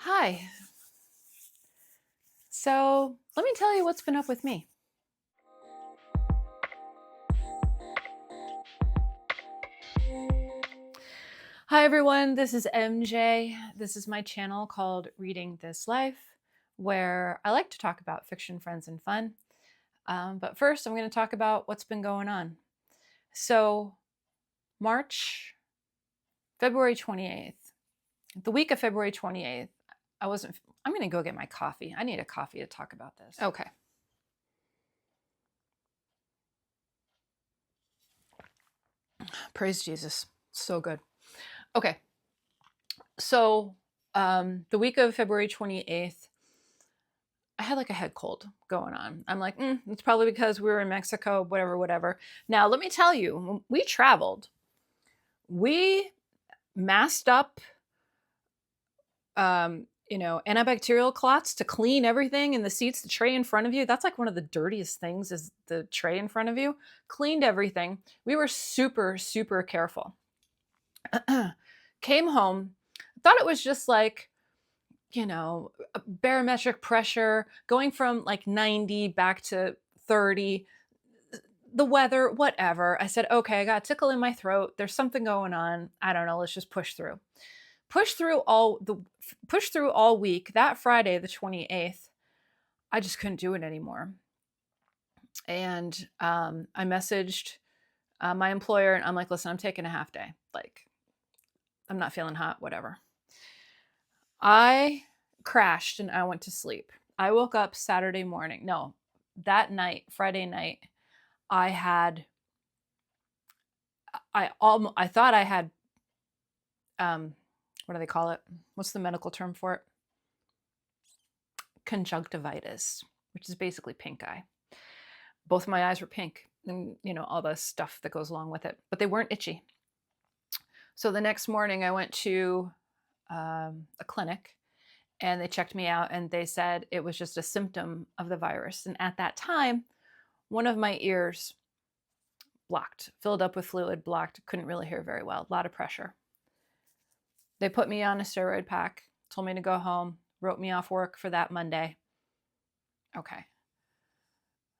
Hi. So let me tell you what's been up with me. Hi, everyone. This is MJ. This is my channel called Reading This Life, where I like to talk about fiction, friends, and fun. But first, I'm going to talk about what's been going on. So, February 28th, the week of February 28th, I'm going to go get my coffee. I need a coffee to talk about this. Okay. Praise Jesus. So good. Okay. So the week of February 28th, I had like a head cold going on. I'm like, it's probably because we were in Mexico, whatever. Now, let me tell you, when we traveled, we masked up, antibacterial cloths to clean everything in the seats, the tray in front of you. That's like one of the dirtiest things is the tray in front of you. Cleaned everything. We were super, super careful. Came home, thought it was just like, barometric pressure going from like 90 back to 30, the weather, whatever. I said, okay, I got a tickle in my throat. There's something going on. I don't know. Let's just push through. Push through all week. That Friday, the 28th, I just couldn't do it anymore. And I messaged my employer and I'm like, listen, I'm taking a half day. Like, I'm not feeling hot, whatever. I crashed and I went to sleep. I woke up Saturday morning. No, that night, Friday night, I thought I had, what do they call it? What's the medical term for it? Conjunctivitis, which is basically pink eye. Both my eyes were pink and, all the stuff that goes along with it, but they weren't itchy. So the next morning I went to a clinic and they checked me out and they said it was just a symptom of the virus. And at that time, one of my ears blocked, filled up with fluid, blocked, couldn't really hear very well, a lot of pressure. They put me on a steroid pack, told me to go home, wrote me off work for that Monday. Okay.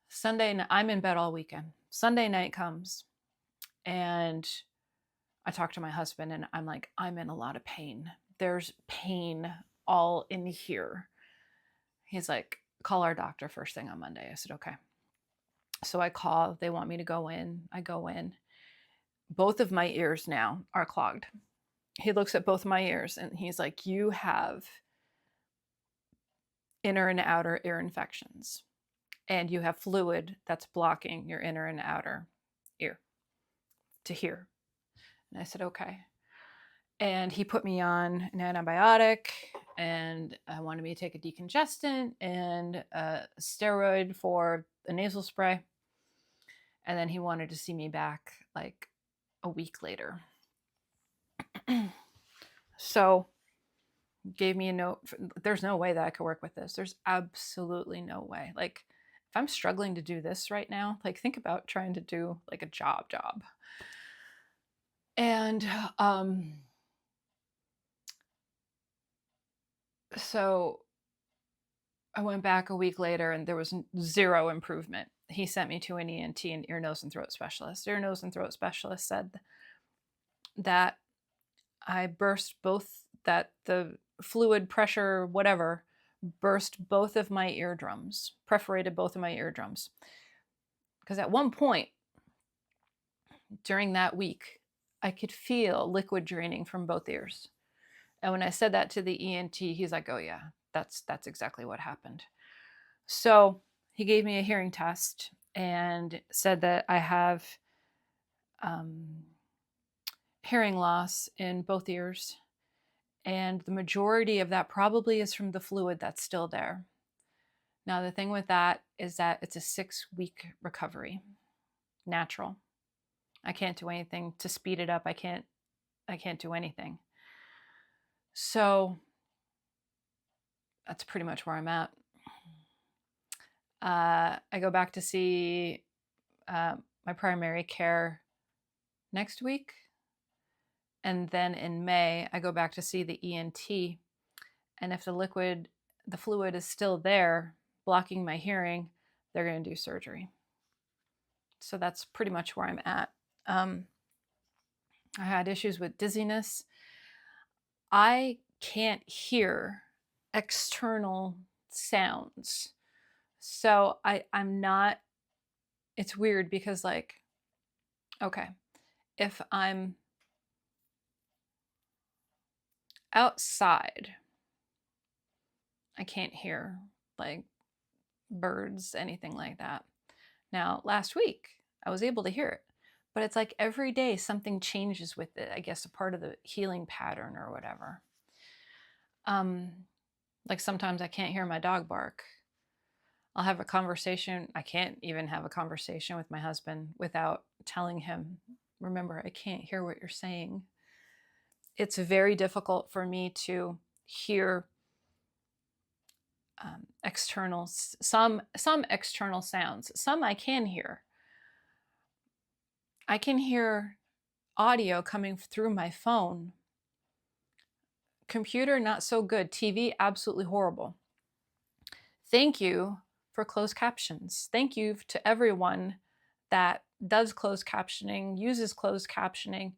Sunday, I'm in bed all weekend. Sunday night comes and I talk to my husband and I'm like, I'm in a lot of pain. There's pain all in here. He's like, call our doctor first thing on Monday. I said, okay. So I call, they want me to go in. I go in. Both of my ears now are clogged. He looks at both my ears and he's like, you have inner and outer ear infections and you have fluid that's blocking your inner and outer ear to hear. And I said, okay. And he put me on an antibiotic and wanted me to take a decongestant and a steroid for a nasal spray. And then he wanted to see me back like a week later. So gave me a note. There's no way that I could work with this. There's absolutely no way. Like if I'm struggling to do this right now, like think about trying to do like a job. And so I went back a week later and there was zero improvement. He sent me to an ENT, an ear, nose, and throat specialist. Ear, nose, and throat specialist said that I burst that the fluid pressure, whatever, burst both of my eardrums, perforated both of my eardrums. Because at one point during that week, I could feel liquid draining from both ears. And when I said that to the ENT, he's like, oh yeah, that's exactly what happened. So he gave me a hearing test and said that I have hearing loss in both ears. And the majority of that probably is from the fluid that's still there. Now, the thing with that is that it's a 6-week recovery, natural. I can't do anything to speed it up. I can't do anything. So that's pretty much where I'm at. I go back to see my primary care next week. And then in May, I go back to see the ENT. And if the fluid is still there, blocking my hearing, they're going to do surgery. So that's pretty much where I'm at. I had issues with dizziness. I can't hear external sounds. So I'm not, it's weird because like, okay, if I'm outside, I can't hear like birds, anything like that. Now, last week, I was able to hear it, but it's like every day something changes with it. I guess a part of the healing pattern or whatever. Like sometimes I can't hear my dog bark. I'll have a conversation. I can't even have a conversation with my husband without telling him, remember, I can't hear what you're saying. It's very difficult for me to hear some external sounds. Some I can hear. I can hear audio coming through my phone. Computer, not so good. TV, absolutely horrible. Thank you for closed captions. Thank you to everyone that does closed captioning, uses closed captioning.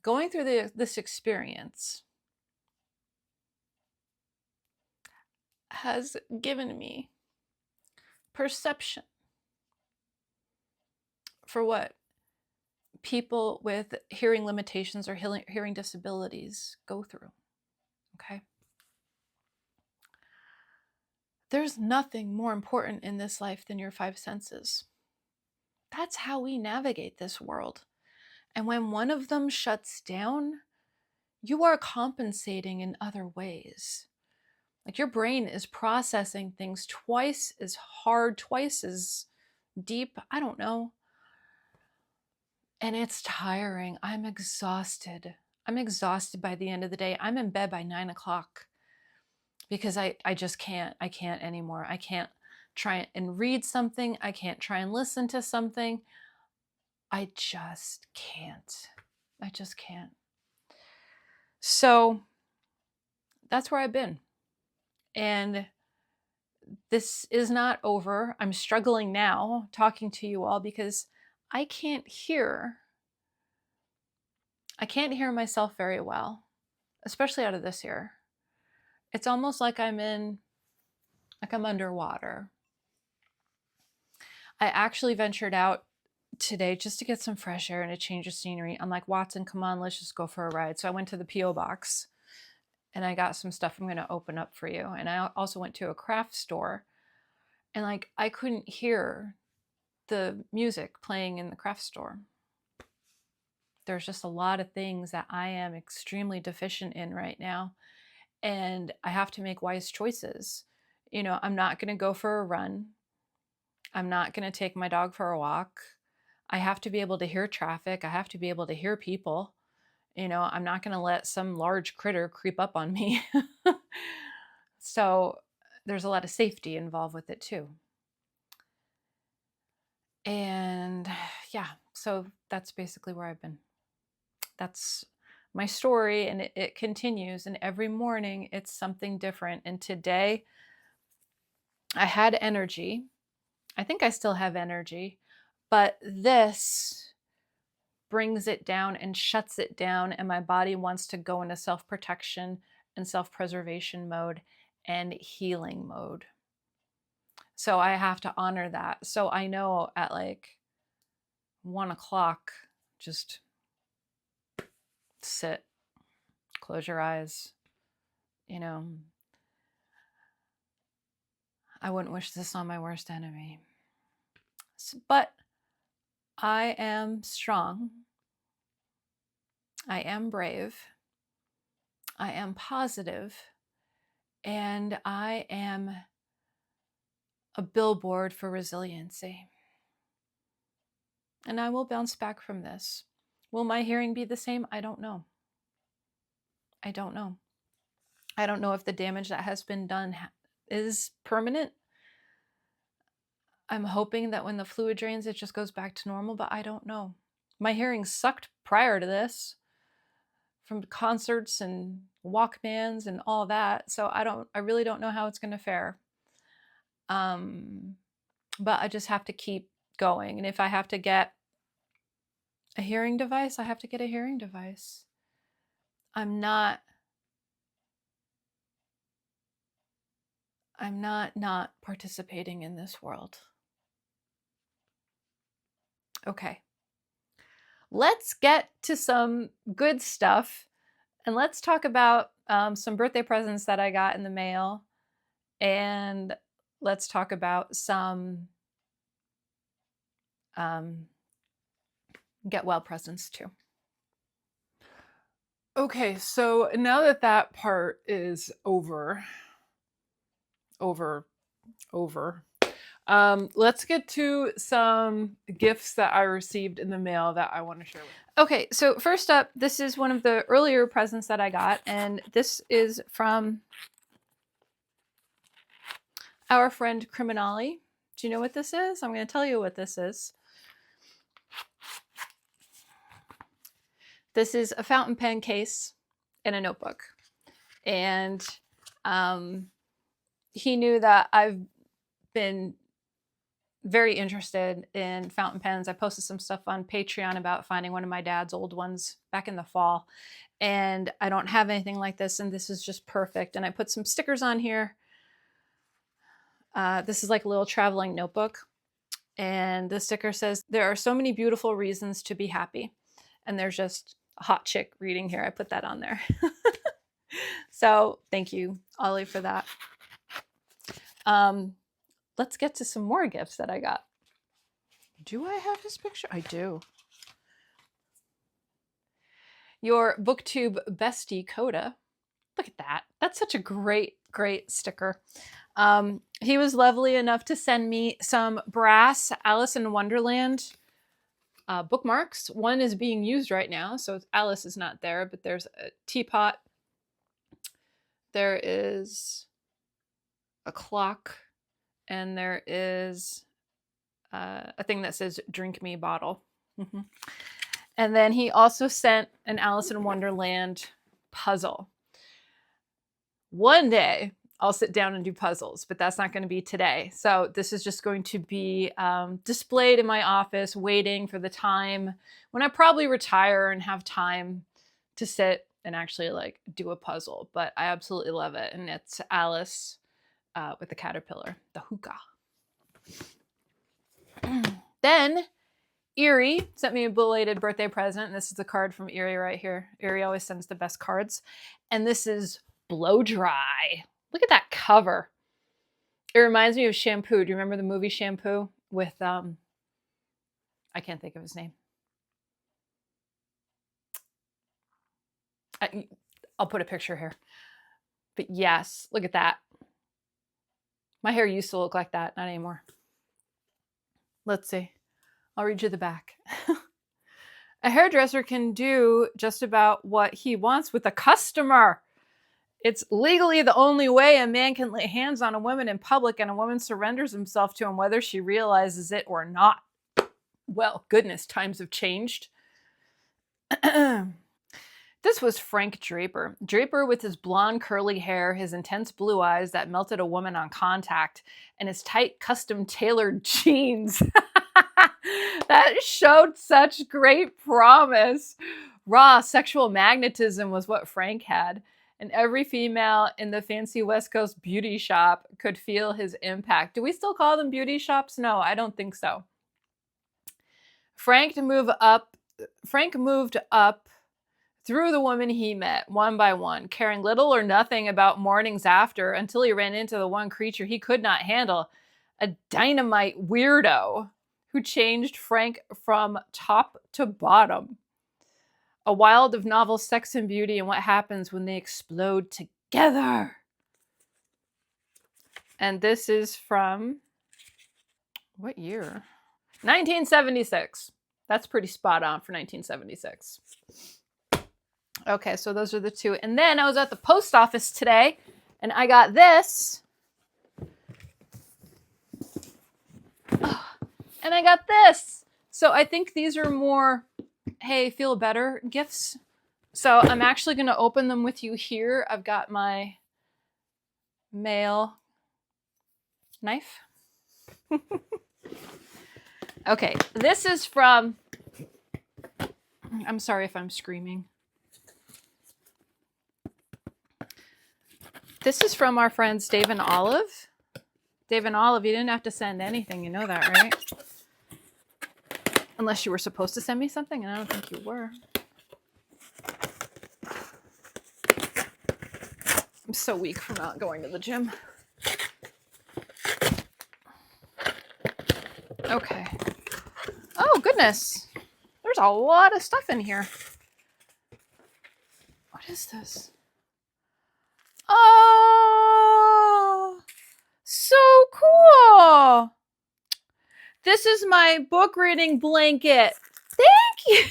Going through this experience has given me perception for what people with hearing limitations or hearing disabilities go through. Okay? There's nothing more important in this life than your five senses. That's how we navigate this world. And when one of them shuts down, you are compensating in other ways. Like your brain is processing things twice as hard, twice as deep. I don't know. And it's tiring. I'm exhausted. I'm exhausted by the end of the day. I'm in bed by 9 o'clock because I just can't. I can't anymore. I can't try and read something. I can't try and listen to something. I just can't. I just can't. So that's where I've been. And this is not over. I'm struggling now talking to you all because I can't hear myself very well, especially out of this ear. It's almost like I'm underwater. I actually ventured out today just to get some fresh air and a change of scenery. I'm like, Watson, come on, let's just go for a ride. So I went to the P.O. box and I got some stuff I'm going to open up for you. And I also went to a craft store and like I couldn't hear the music playing in the craft store. There's just a lot of things that I am extremely deficient in right now. And I have to make wise choices. You know, I'm not going to go for a run. I'm not going to take my dog for a walk. I have to be able to hear traffic. I have to be able to hear people. You know, I'm not going to let some large critter creep up on me. So there's a lot of safety involved with it too. And yeah, so that's basically where I've been. That's my story, and it continues. And every morning it's something different. And today I had energy. I think I still have energy, but this brings it down and shuts it down. And my body wants to go into self-protection and self-preservation mode and healing mode. So I have to honor that. So I know at like 1 o'clock, just sit, close your eyes. You know, I wouldn't wish this on my worst enemy. But I am strong. I am brave. I am positive. And I am a billboard for resiliency. And I will bounce back from this. Will my hearing be the same? I don't know. I don't know. I don't know if the damage that has been done is permanent. I'm hoping that when the fluid drains, it just goes back to normal, but I don't know. My hearing sucked prior to this from concerts and Walkmans and all that. So I really don't know how it's going to fare. But I just have to keep going. And if I have to get a hearing device, I have to get a hearing device. I'm not participating in this world. Okay. Let's get to some good stuff. And let's talk about some birthday presents that I got in the mail. And let's talk about some get well presents too. Okay, so now that that part is over, let's get to some gifts that I received in the mail that I want to share with you. Okay, so first up, this is one of the earlier presents that I got, and this is from our friend Criminali. Do you know what this is? I'm going to tell you what this is. This is a fountain pen case and a notebook. And he knew that I've been very interested in fountain pens. I posted some stuff on Patreon about finding one of my dad's old ones back in the fall. And I don't have anything like this, and this is just perfect. And I put some stickers on here. This is like a little traveling notebook. And the sticker says, "There are so many beautiful reasons to be happy." And there's just a hot chick reading here. I put that on there. So thank you, Ollie, for that. Let's get to some more gifts that I got. Do I have his picture? I do. Your BookTube bestie, Coda. Look at that. That's such a great, great sticker. He was lovely enough to send me some brass Alice in Wonderland bookmarks. One is being used right now, so Alice is not there, but there's a teapot. There is a clock, and there is a thing that says "Drink Me" bottle. And then he also sent an Alice in Wonderland puzzle. One day I'll sit down and do puzzles, but that's not going to be today. So this is just going to be displayed in my office, waiting for the time when I probably retire and have time to sit and actually like do a puzzle. But I absolutely love it. And it's Alice with the caterpillar, the hookah. Then Erie sent me a belated birthday present. And this is the card from Erie right here. Erie always sends the best cards. And this is Blow Dry. Look at that cover. It reminds me of Shampoo. Do you remember the movie Shampoo with, I can't think of his name. I'll put a picture here. But yes, look at that. My hair used to look like that, not anymore. Let's see. I'll read you the back. A hairdresser can do just about what he wants with a customer. It's legally the only way a man can lay hands on a woman in public, and a woman surrenders himself to him whether she realizes it or not. Well, goodness, times have changed. This was Frank Draper. Draper with his blonde curly hair, his intense blue eyes that melted a woman on contact, and his tight custom tailored jeans. That showed such great promise. Raw sexual magnetism was what Frank had. And every female in the fancy West Coast beauty shop could feel his impact. Do we still call them beauty shops? No, I don't think so. Frank moved up through the women he met, one by one, caring little or nothing about mornings after, until he ran into the one creature he could not handle, a dynamite weirdo who changed Frank from top to bottom. A wild of novel sex and beauty and what happens when they explode together. And this is from, what year? 1976. That's pretty spot on for 1976. Okay, so those are the two. And then I was at the post office today, and I got this. And I got this. So I think these are more, hey, feel better gifts. So I'm actually going to open them with you here. I've got my mail knife. Okay, this is from, I'm sorry if I'm screaming. This is from our friends Dave and Olive. Dave and Olive, you didn't have to send anything, you know that, right? Unless you were supposed to send me something, and I don't think you were. I'm so weak from not going to the gym. Okay. Oh, goodness. There's a lot of stuff in here. What is this? Oh, so cool. This is my book reading blanket. Thank you.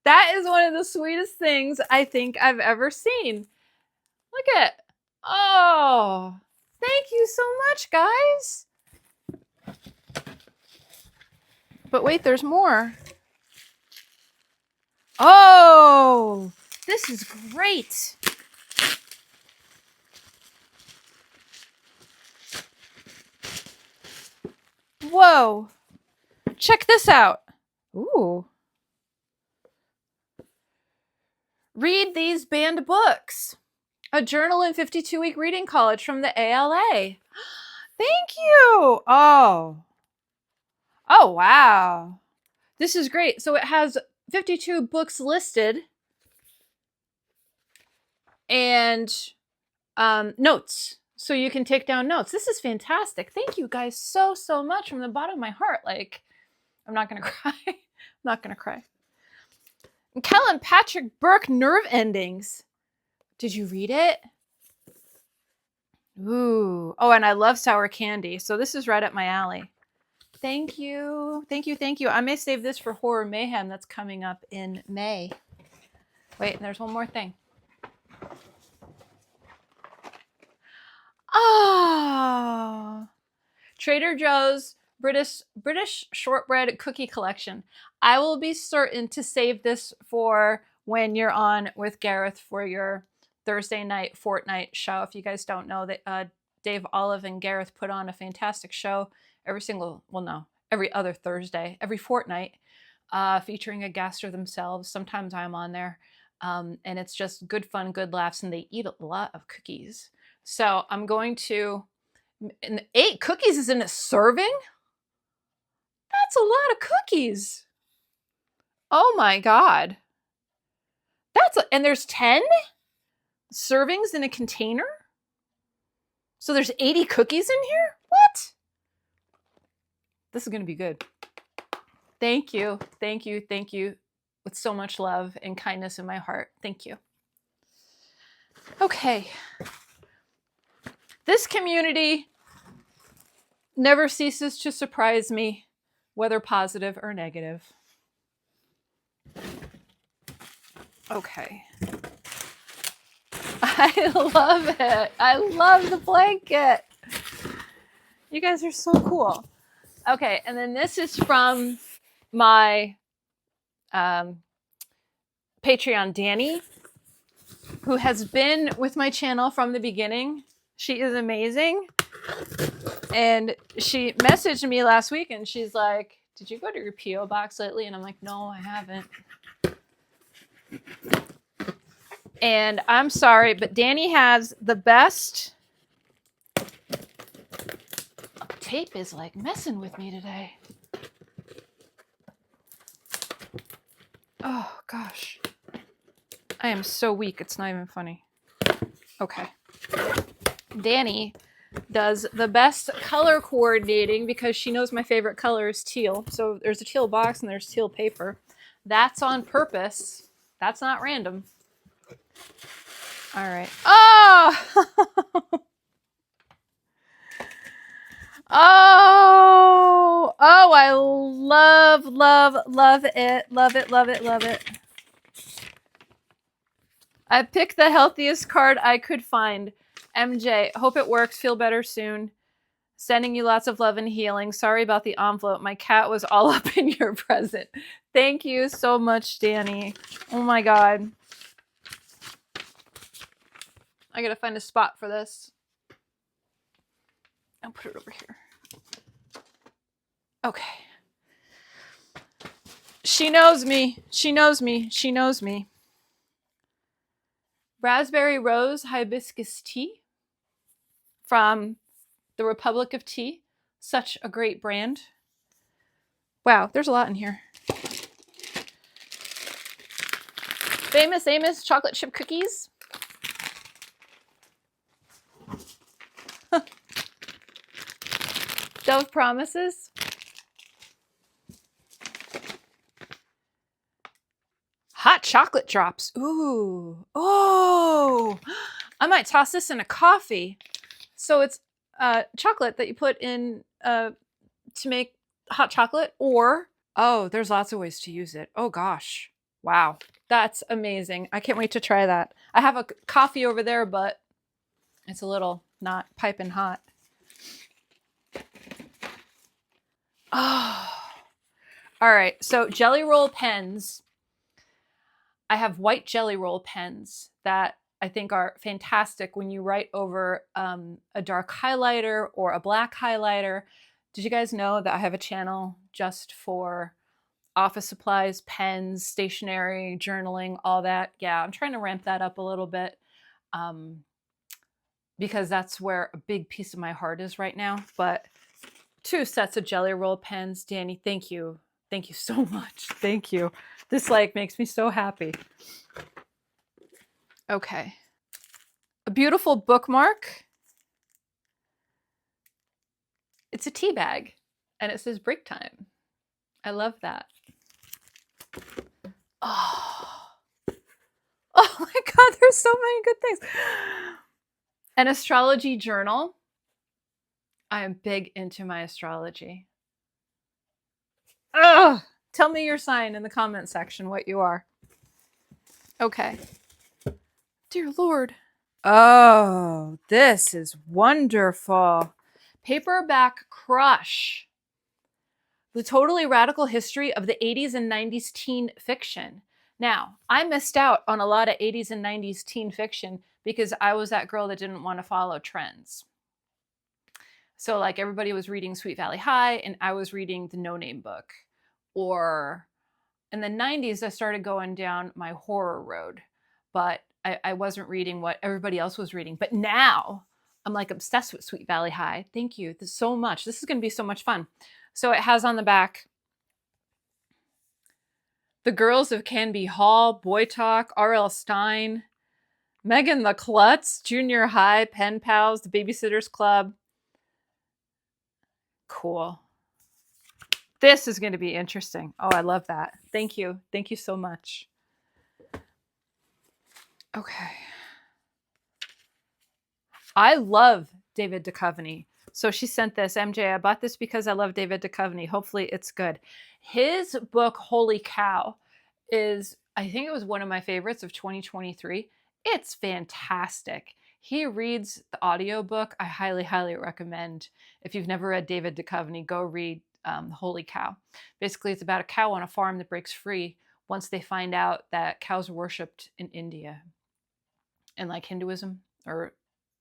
That is one of the sweetest things I think I've ever seen. Look at, oh, thank you so much, guys. But wait, there's more. Oh, this is great. Whoa, check this out. Ooh. Read these banned books. A journal and 52-week reading college from the ALA. Thank you. Oh, wow. This is great. So it has 52 books listed and notes. So you can take down notes. This is fantastic. Thank you guys so much from the bottom of my heart. Like, I'm not going to cry. I'm not going to cry. And Kellen Patrick Burke, Nerve Endings. Did you read it? Ooh. Oh, and I love sour candy. So this is right up my alley. Thank you. Thank you. Thank you. I may save this for Horror Mayhem that's coming up in May. Wait, there's one more thing. Oh. Trader Joe's British shortbread cookie collection. I will be certain to save this for when you're on with Gareth for your Thursday night fortnight show. If you guys don't know, that Dave Olive and Gareth put on a fantastic show every other Thursday, every fortnight, featuring a guest or themselves. Sometimes I'm on there, and it's just good fun, good laughs, and they eat a lot of cookies. So I'm going to, and 8 cookies is in a serving? That's a lot of cookies. Oh my God. And there's 10 servings in a container? So there's 80 cookies in here? What? This is going to be good. Thank you. Thank you. Thank you. With so much love and kindness in my heart. Thank you. Okay. This community never ceases to surprise me, whether positive or negative. Okay. I love it. I love the blanket. You guys are so cool. Okay, and then this is from my Patreon, Danny, who has been with my channel from the beginning. She is amazing. And she messaged me last week and she's like, did you go to your P.O. box lately? And I'm like, no, I haven't. And I'm sorry, but Danny has the best. Tape is like messing with me today. Oh gosh. I am so weak, it's not even funny. Okay. Danny does the best color coordinating because she knows my favorite color is teal. So there's a teal box and there's teal paper. That's on purpose. That's not random. All right. Oh! Oh! Oh, I love, love, love it. Love it, love it, love it. I picked the healthiest card I could find. MJ, hope it works. Feel better soon. Sending you lots of love and healing. Sorry about the envelope. My cat was all up in your present. Thank you so much, Danny. Oh my God. I gotta find a spot for this. I'll put it over here. Okay. She knows me. She knows me. She knows me. Raspberry Rose Hibiscus Tea from the Republic of Tea. Such a great brand. Wow, there's a lot in here. Famous Amos chocolate chip cookies. Dove Promises. Hot chocolate drops. Ooh. Oh, I might toss this in a coffee. So it's chocolate that you put in to make hot chocolate, or, oh, there's lots of ways to use it. Oh gosh. Wow. That's amazing. I can't wait to try that. I have a coffee over there, but it's a little not piping hot. Oh. All right. So Jelly Roll pens. I have white Jelly Roll pens that I think are fantastic when you write over a dark highlighter or a black highlighter. Did you guys know that I have a channel just for office supplies, pens, stationery, journaling, all that? Yeah, I'm trying to ramp that up a little bit because that's where a big piece of my heart is right now. But 2 sets of Jelly Roll pens. Danny, thank you. Thank you so much. Thank you. This like makes me so happy. Okay. A beautiful bookmark. It's a tea bag and it says break time. I love that. Oh. Oh my God, there's so many good things. An astrology journal. I am big into my astrology. Ugh. Tell me your sign in the comment section, what you are. Okay. Dear Lord. Oh, this is wonderful. Paperback Crush. The totally radical history of the 80s and 90s teen fiction. Now, I missed out on a lot of 80s and 90s teen fiction because I was that girl that didn't want to follow trends. So like everybody was reading Sweet Valley High and I was reading the No Name book. Or in the 90s, I started going down my horror road, but I wasn't reading what everybody else was reading. But now I'm like obsessed with Sweet Valley High. Thank you so much. This is going to be so much fun. So it has on the back, The Girls of Canby Hall, Boy Talk, R.L. Stein, Megan the Klutz, Junior High, Pen Pals, The Babysitters Club. Cool. This is going to be interesting. Oh, I love that. Thank you. Thank you so much. Okay. I love David Duchovny. So she sent this, MJ, I bought this because I love David Duchovny. Hopefully it's good. His book, Holy Cow, is, I think it was one of my favorites of 2023. It's fantastic. He reads the audiobook. I highly, highly recommend. If you've never read David Duchovny, go read Holy Cow. Basically, it's about a cow on a farm that breaks free once they find out that cows are worshipped in India. And like Hinduism, or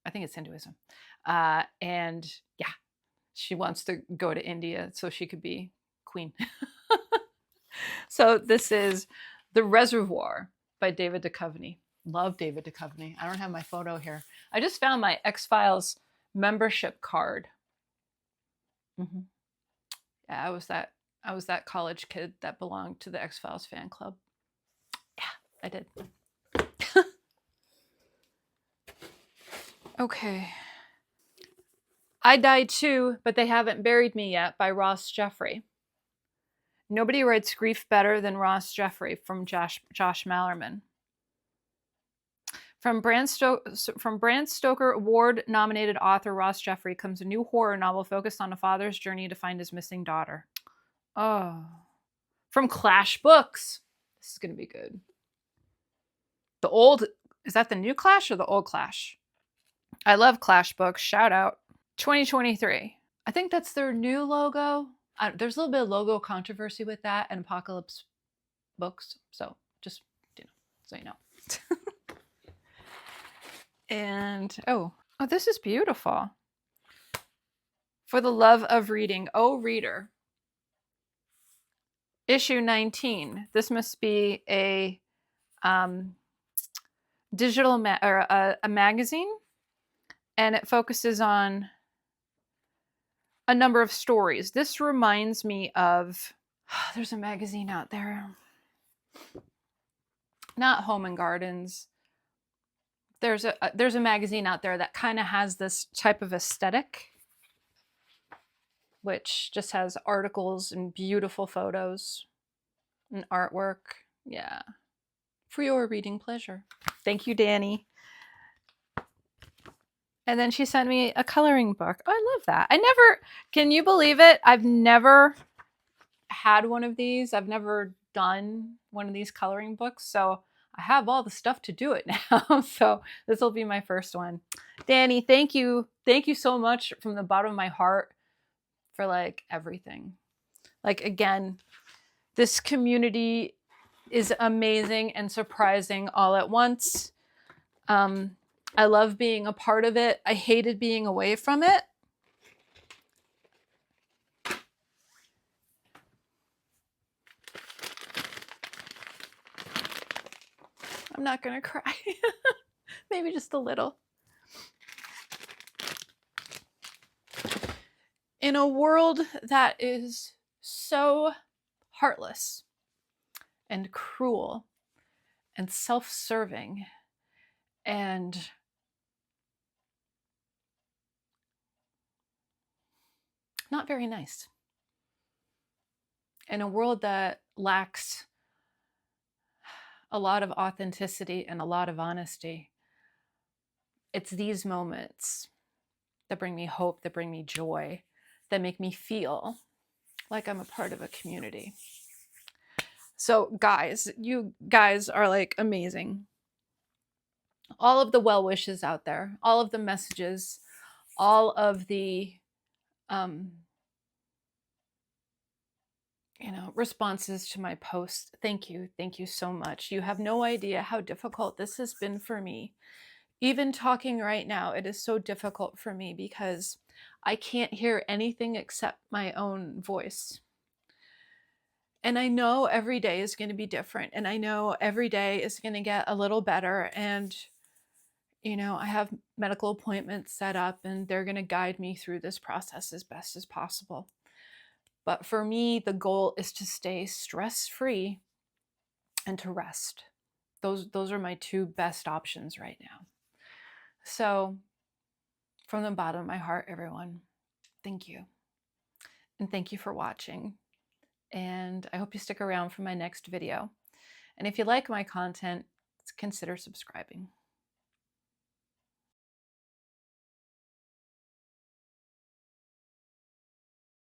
I think it's Hinduism. And yeah, she wants to go to India so she could be queen. So this is The Reservoir by David Duchovny. Love David Duchovny. I don't have my photo here. I just found my X-Files membership card. Mm-hmm. Yeah, I was that college kid that belonged to the X-Files fan club. Yeah, I did. Okay. I Died Too, But They Haven't Buried Me Yet by Ross Jeffrey. Nobody writes grief better than Ross Jeffrey from Josh Malerman. From Bram Stoker Award-nominated author Ross Jeffrey comes a new horror novel focused on a father's journey to find his missing daughter. Oh. From Clash Books. This is going to be good. Is that the new Clash or the old Clash? I love Clash Books. Shout out. 2023. I think that's their new logo. There's a little bit of logo controversy with that and Apocalypse books. So just, so you know. And, oh, this is beautiful. For the love of reading, oh reader. Issue 19. This must be a digital a magazine, and it focuses on a number of stories. This reminds me of, there's a magazine out there, not Home and Gardens. There's a magazine out there that kind of has this type of aesthetic, which just has articles and beautiful photos and artwork. Yeah. For your reading pleasure. Thank you, Danny. And then she sent me a coloring book. Oh, I love that. Can you believe it? I've never had one of these. I've never done one of these coloring books. So I have all the stuff to do it now. So this will be my first one. Danny, thank you. Thank you so much from the bottom of my heart for like everything. Like, again, this community is amazing and surprising all at once. I love being a part of it. I hated being away from it. I'm not gonna cry. Maybe just a little. In a world that is so heartless and cruel and self-serving and not very nice. In a world that lacks a lot of authenticity and a lot of honesty, it's these moments that bring me hope, that bring me joy, that make me feel like I'm a part of a community. So guys, you guys are like amazing. All of the well wishes out there, all of the messages, all of the responses to my posts. Thank you. Thank you so much. You have no idea how difficult this has been for me. Even talking right now, it is so difficult for me because I can't hear anything except my own voice. And I know every day is going to be different. And I know every day is going to get a little better. And, I have medical appointments set up and they're going to guide me through this process as best as possible. But for me, the goal is to stay stress-free and to rest. Those are my two best options right now. So from the bottom of my heart, everyone, thank you. And thank you for watching. And I hope you stick around for my next video. And if you like my content, consider subscribing.